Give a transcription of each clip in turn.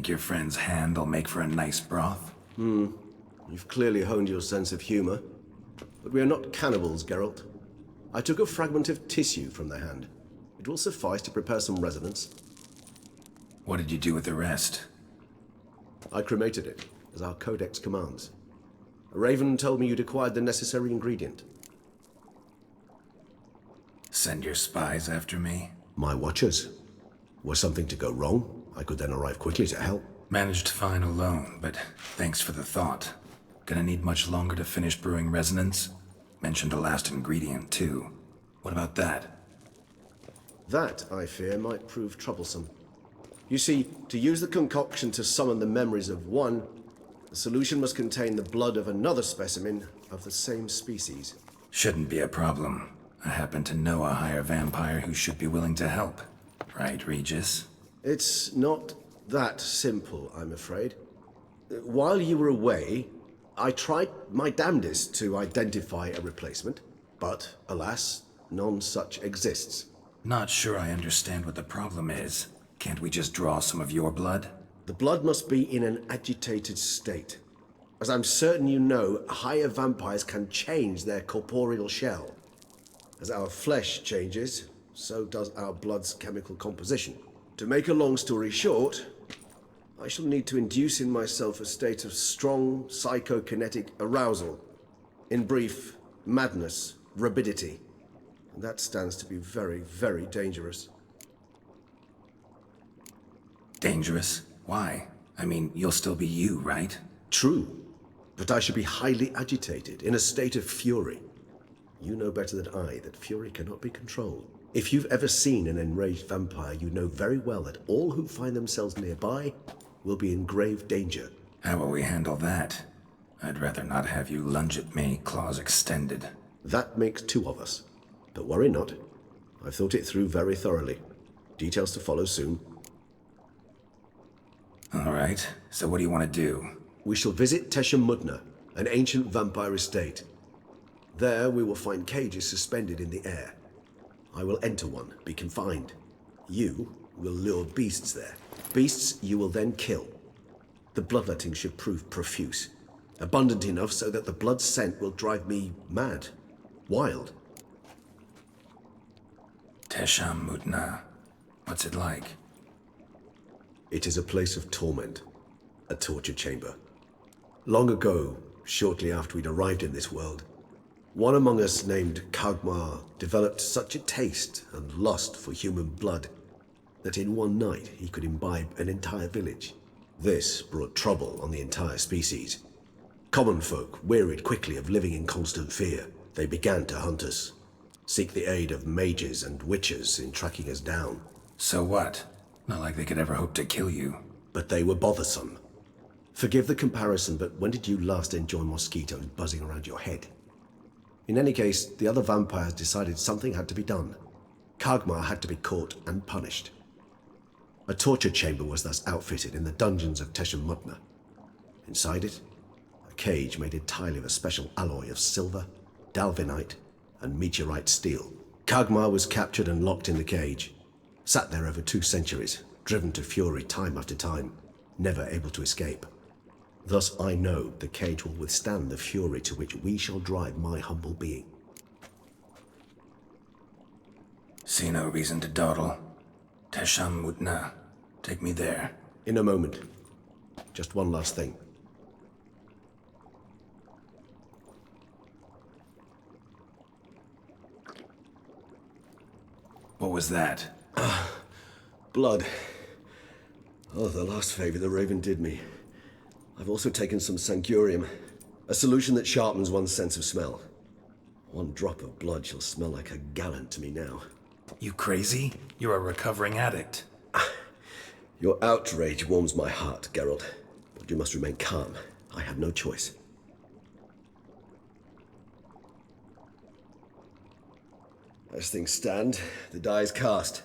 Think your friend's hand will make for a nice broth? You've clearly honed your sense of humor. But we are not cannibals, Geralt. I took a fragment of tissue from the hand. It will suffice to prepare some resonance. What did you do with the rest? I cremated it, as our codex commands. Raven told me you'd acquired the necessary ingredient. Send your spies after me? My watchers. Were something to go wrong, I could then arrive quickly to help. Managed fine alone, but thanks for the thought. Gonna need much longer to finish brewing resonance? Mentioned the last ingredient, too. What about that? That, I fear, might prove troublesome. You see, to use the concoction to summon the memories of one, the solution must contain the blood of another specimen of the same species. Shouldn't be a problem. I happen to know a higher vampire who should be willing to help. Right, Regis? It's not that simple, I'm afraid. While you were away, I tried my damnedest to identify a replacement, but alas, none such exists. Not sure I understand what the problem is. Can't we just draw some of your blood? The blood must be in an agitated state. As I'm certain you know, higher vampires can change their corporeal shell. As our flesh changes, so does our blood's chemical composition. To make a long story short, I shall need to induce in myself a state of strong psychokinetic arousal. In brief, madness, rabidity. And that stands to be very, very dangerous. Dangerous? Why? I mean, you'll still be you, right? True, but I should be highly agitated, in a state of fury. You know better than I that fury cannot be controlled. If you've ever seen an enraged vampire, you know very well that all who find themselves nearby will be in grave danger. How will we handle that? I'd rather not have you lunge at me, claws extended. That makes two of us. But worry not. I've thought it through very thoroughly. Details to follow soon. All right, so what do you want to do? We shall visit Tesha Mudna, an ancient vampire estate. There we will find cages suspended in the air. I will enter one, be confined. You will lure beasts there. Beasts you will then kill. The bloodletting should prove profuse. Abundant enough so that the blood scent will drive me mad. Wild. Tesha Mudna. What's it like? It is a place of torment. A torture chamber. Long ago, shortly after we'd arrived in this world, one among us named Kagmar developed such a taste and lust for human blood that in one night he could imbibe an entire village. This brought trouble on the entire species. Common folk wearied quickly of living in constant fear. They began to hunt us, seek the aid of mages and witches in tracking us down. So what? Not like they could ever hope to kill you. But they were bothersome. Forgive the comparison, but when did you last enjoy mosquitoes buzzing around your head? In any case, the other vampires decided something had to be done. Kagmar had to be caught and punished. A torture chamber was thus outfitted in the dungeons of Tesha Mudna. Inside it, a cage made entirely of a special alloy of silver, dalvinite, and meteorite steel. Kagmar was captured and locked in the cage. Sat there over 2 centuries, driven to fury time after time, never able to escape. Thus I know the cage will withstand the fury to which we shall drive my humble being. See no reason to dawdle. Tesha Mudna. Take me there. In a moment. Just one last thing. What was that? Blood. Oh, the last favor the Raven did me. I've also taken some Sancurium, a solution that sharpens one's sense of smell. One drop of blood shall smell like a gallon to me now. You crazy? You're a recovering addict. Your outrage warms my heart, Geralt. But you must remain calm. I had no choice. As things stand, the die is cast.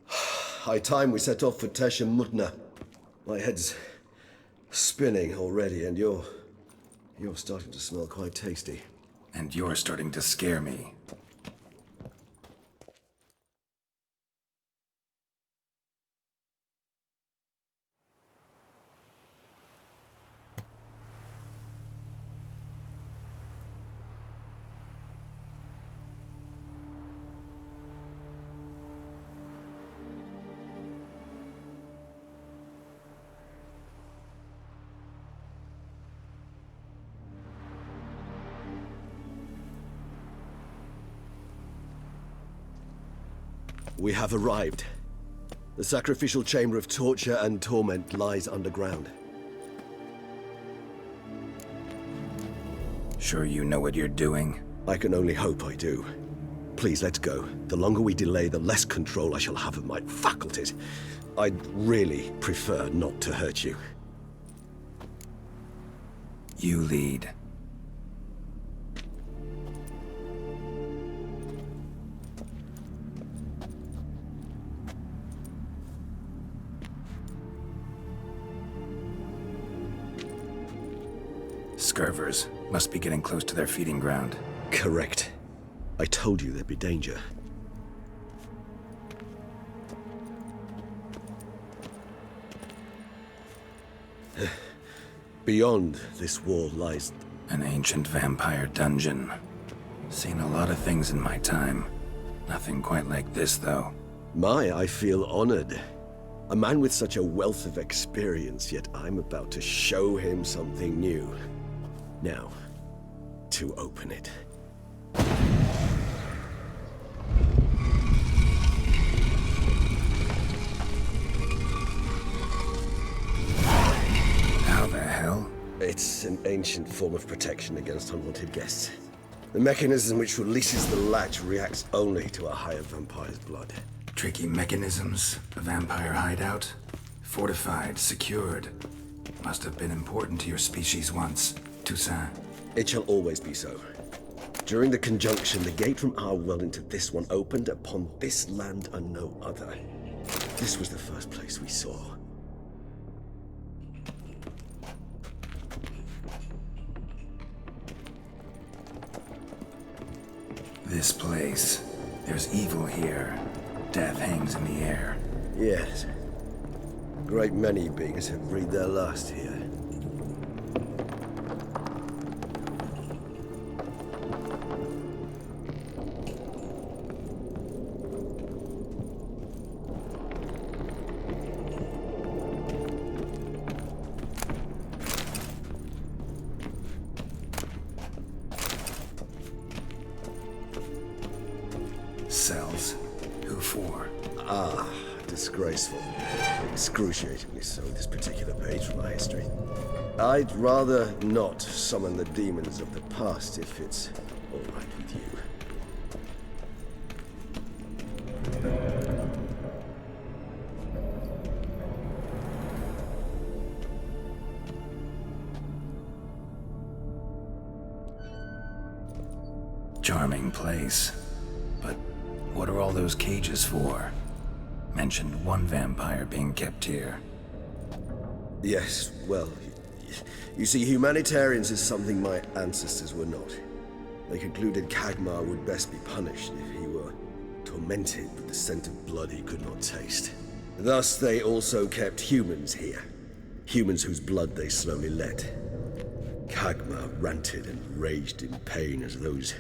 High time we set off for Tesha Mudna. My head's spinning already, and you're starting to smell quite tasty. And you're starting to scare me. We have arrived. The sacrificial chamber of torture and torment lies underground. Sure you know what you're doing? I can only hope I do. Please, let's go. The longer we delay, the less control I shall have of my faculties. I'd really prefer not to hurt you. You lead. Scurvers must be getting close to their feeding ground. Correct. I told you there'd be danger. Beyond this wall lies... An ancient vampire dungeon. Seen a lot of things in my time. Nothing quite like this, though. I feel honored. A man with such a wealth of experience, yet I'm about to show him something new. Now, to open it. How the hell? It's an ancient form of protection against unwanted guests. The mechanism which releases the latch reacts only to a higher vampire's blood. Tricky mechanisms, a vampire hideout. Fortified, secured. Must have been important to your species once, Toussaint. It shall always be so. During the conjunction, the gate from our world into this one opened upon this land and no other. This was the first place we saw. This place. There's evil here. Death hangs in the air. Yes. A great many beings have breathed their last here. Cells. Who for? Disgraceful. Excruciatingly so, this particular page from our history. I'd rather not summon the demons of the past if it's all right with you. Charming place. But what are all those cages for? Mentioned one vampire being kept here. Yes, well, you see, humanitarians is something my ancestors were not. They concluded Kagmar would best be punished if he were tormented with the scent of blood he could not taste. Thus, they also kept humans here. Humans whose blood they slowly let. Kagmar ranted and raged in pain as those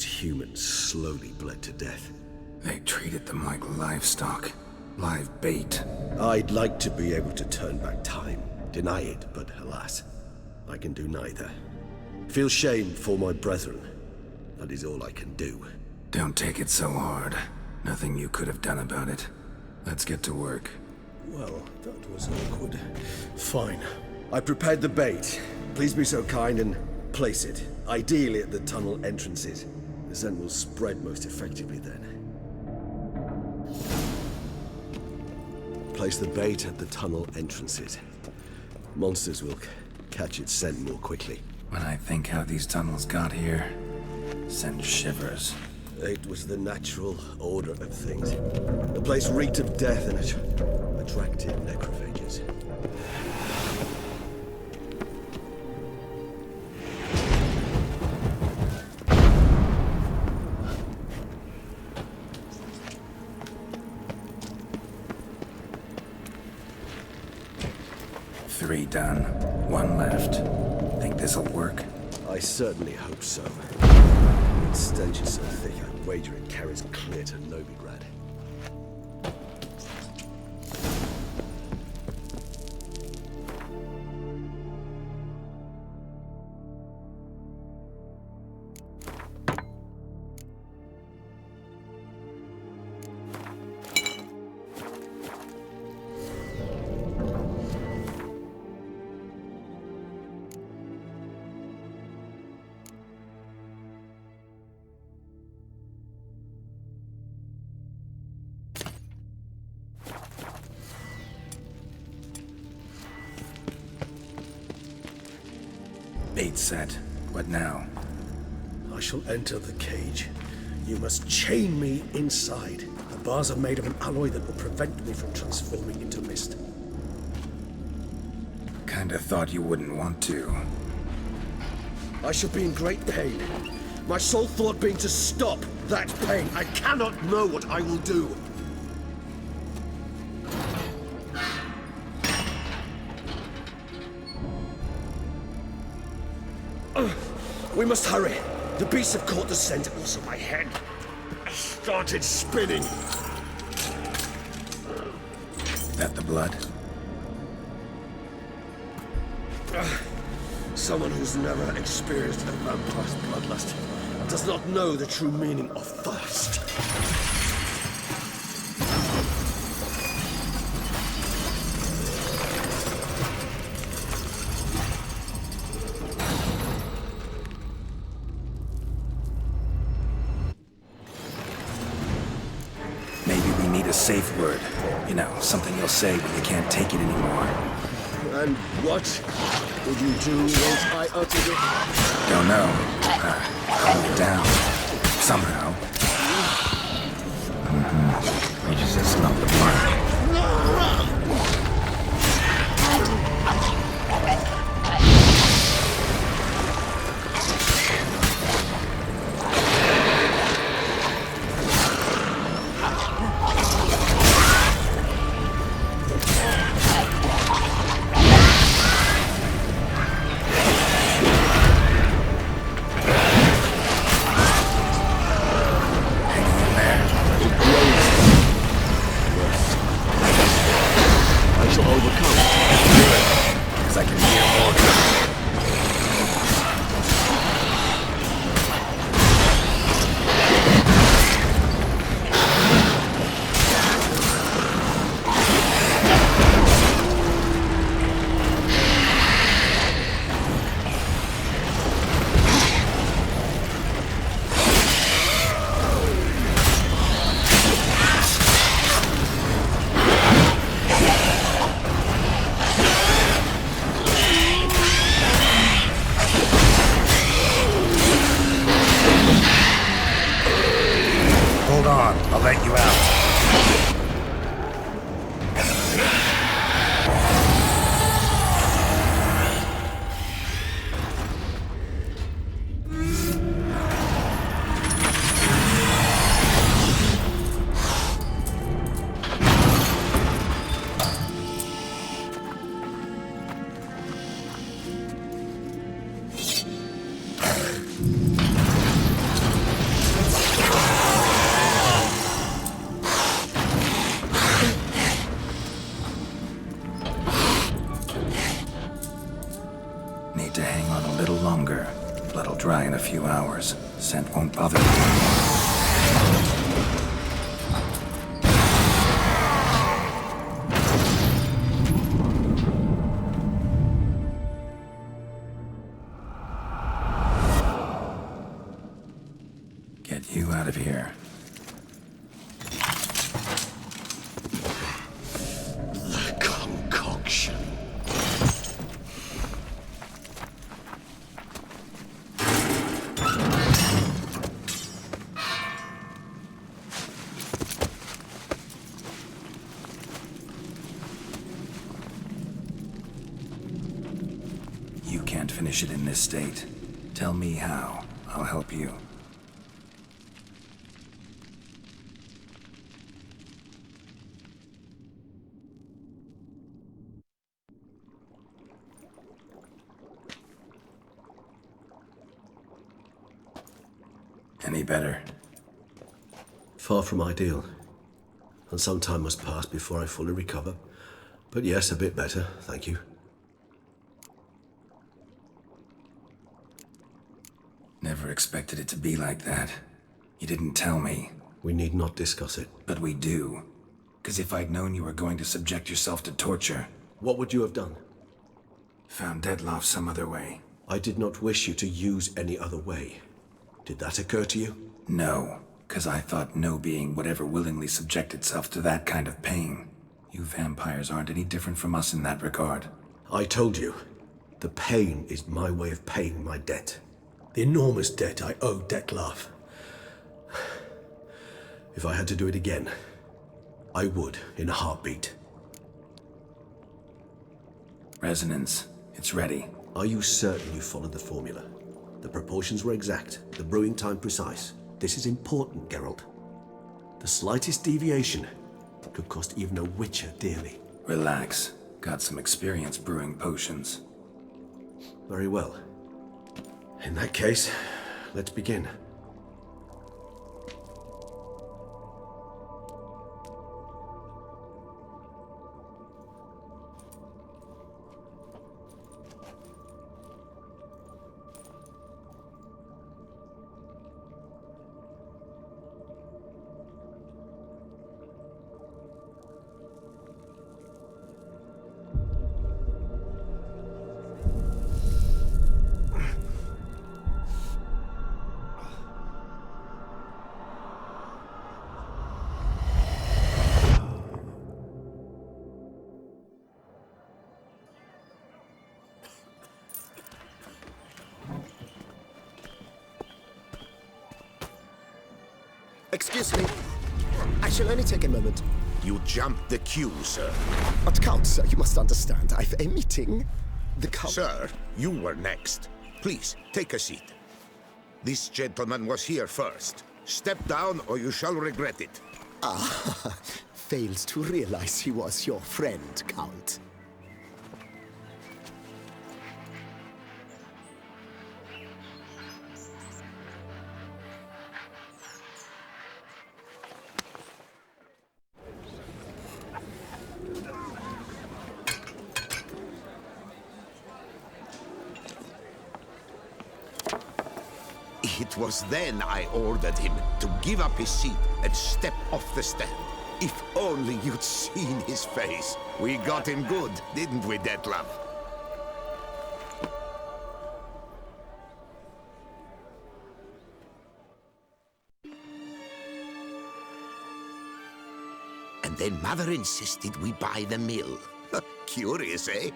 humans slowly bled to death. They treated them like livestock. Live bait. I'd like to be able to turn back time, deny it, but alas, I can do neither. Feel shame for my brethren. That is all I can do. Don't take it so hard. Nothing you could have done about it. Let's get to work. Well, that was awkward. Fine. I prepared the bait. Please be so kind and place it, ideally at the tunnel entrances. The scent will spread most effectively then. Place the bait at the tunnel entrances. Monsters will catch its scent more quickly. When I think how these tunnels got here, sends shivers. It was the natural order of things. The place reeked of death and it attracted necrophages. Three done. One left. Think this'll work? I certainly hope so. Its stench is so thick, I wager it carries clear to Novigrad. Bait set. What now? I shall enter the cage. You must chain me inside. The bars are made of an alloy that will prevent me from transforming into mist. Kinda thought you wouldn't want to. I shall be in great pain. My sole thought being to stop that pain. I cannot know what I will do. We must hurry. The beasts have caught the scent, also my head started spinning. That the blood? Someone who's never experienced a vampire's bloodlust does not know the true meaning of thirst. Maybe we need a safe word. You know, something you'll say when you can't take it anymore. And what would you do once I uttered it? Don't know. Calm it down. Somehow. We just smell the blood. Hold on, I'll let you out. Need to hang on a little longer. Blood'll dry in a few hours. Scent won't bother you. Get you out of here. The concoction. You can't finish it in this state. Tell me how. I'll help you. Any better? Far from ideal. And some time must pass before I fully recover. But yes, a bit better, thank you. Never expected it to be like that. You didn't tell me. We need not discuss it. But we do. 'Cause if I'd known you were going to subject yourself to torture, What would you have done? found Dettlaff some other way. I did not wish you to use any other way. Did that occur to you? No, 'cause I thought no being would ever willingly subject itself to that kind of pain. You vampires aren't any different from us in that regard. I told you. The pain is my way of paying my debt. The enormous debt I owe Dettlaff. If I had to do it again, I would in a heartbeat. Resonance. It's ready. Are you certain you followed the formula? The proportions were exact, the brewing time precise. This is important, Geralt. The slightest deviation could cost even a Witcher dearly. Relax. Got some experience brewing potions. Very well. In that case, let's begin. Excuse me. I shall only take a moment. You jumped the queue, sir. But Count, sir, you must understand. I've a meeting. The Count... Sir, you were next. Please, take a seat. This gentleman was here first. Step down or you shall regret it. Ah, fails to realize he was your friend, Count. It was then I ordered him to give up his seat and step off the stand. If only you'd seen his face. We got him good, didn't we, Dettlaff? And then Mother insisted we buy the mill. Curious, eh?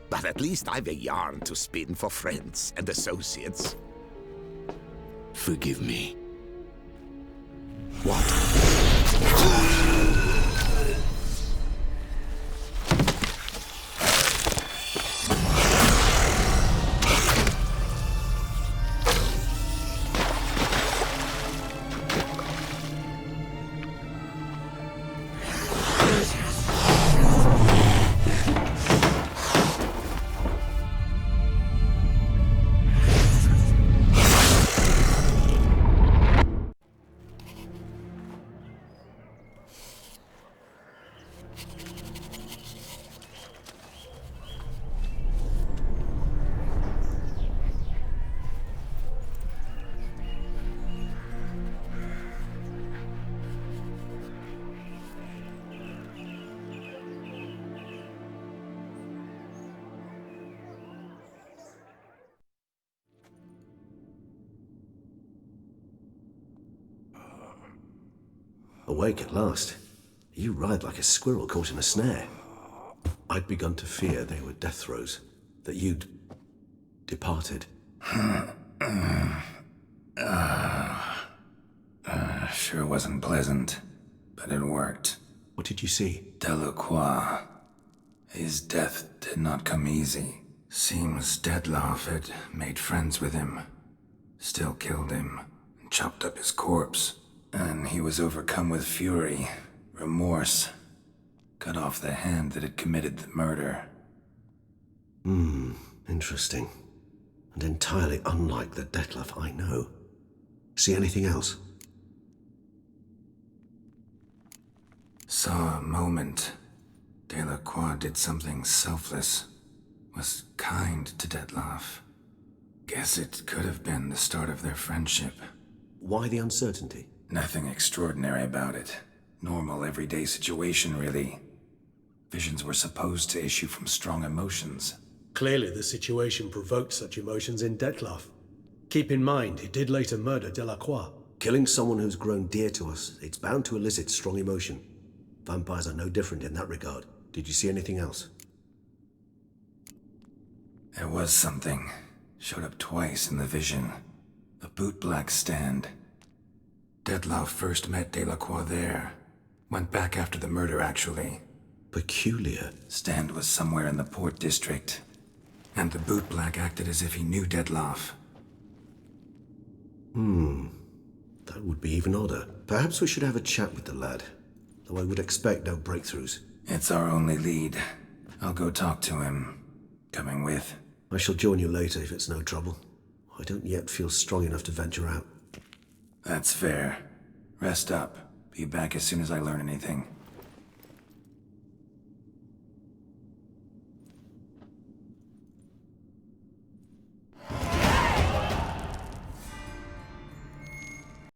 But at least I've a yarn to spin for friends and associates. Forgive me. What? Awake at last. You ride like a squirrel caught in a snare. I'd begun to fear they were death throes, that you'd departed. Sure wasn't pleasant, but it worked. What did you see? Delacroix. His death did not come easy. Seems Dettlaff had made friends with him. Still killed him, and chopped up his corpse. And he was overcome with fury, remorse. Cut off the hand that had committed the murder. Interesting. And entirely unlike the Dettlaff I know. See anything else? Saw a moment. Delacroix did something selfless. Was kind to Dettlaff. Guess it could have been the start of their friendship. Why the uncertainty? Nothing extraordinary about it. Normal, everyday situation, really. Visions were supposed to issue from strong emotions. Clearly, the situation provoked such emotions in Dettlaff. Keep in mind, he did later murder Delacroix. Killing someone who's grown dear to us, it's bound to elicit strong emotion. Vampires are no different in that regard. Did you see anything else? There was something. Showed up twice in the vision. A bootblack stand. Dettlaff first met Delacroix there. Went back after the murder, actually. Peculiar. Stand was somewhere in the Port District. And the bootblack acted as if he knew Dettlaff. That would be even odder. Perhaps we should have a chat with the lad. Though I would expect no breakthroughs. It's our only lead. I'll go talk to him. Coming with? I shall join you later if it's no trouble. I don't yet feel strong enough to venture out. That's fair. Rest up. Be back as soon as I learn anything.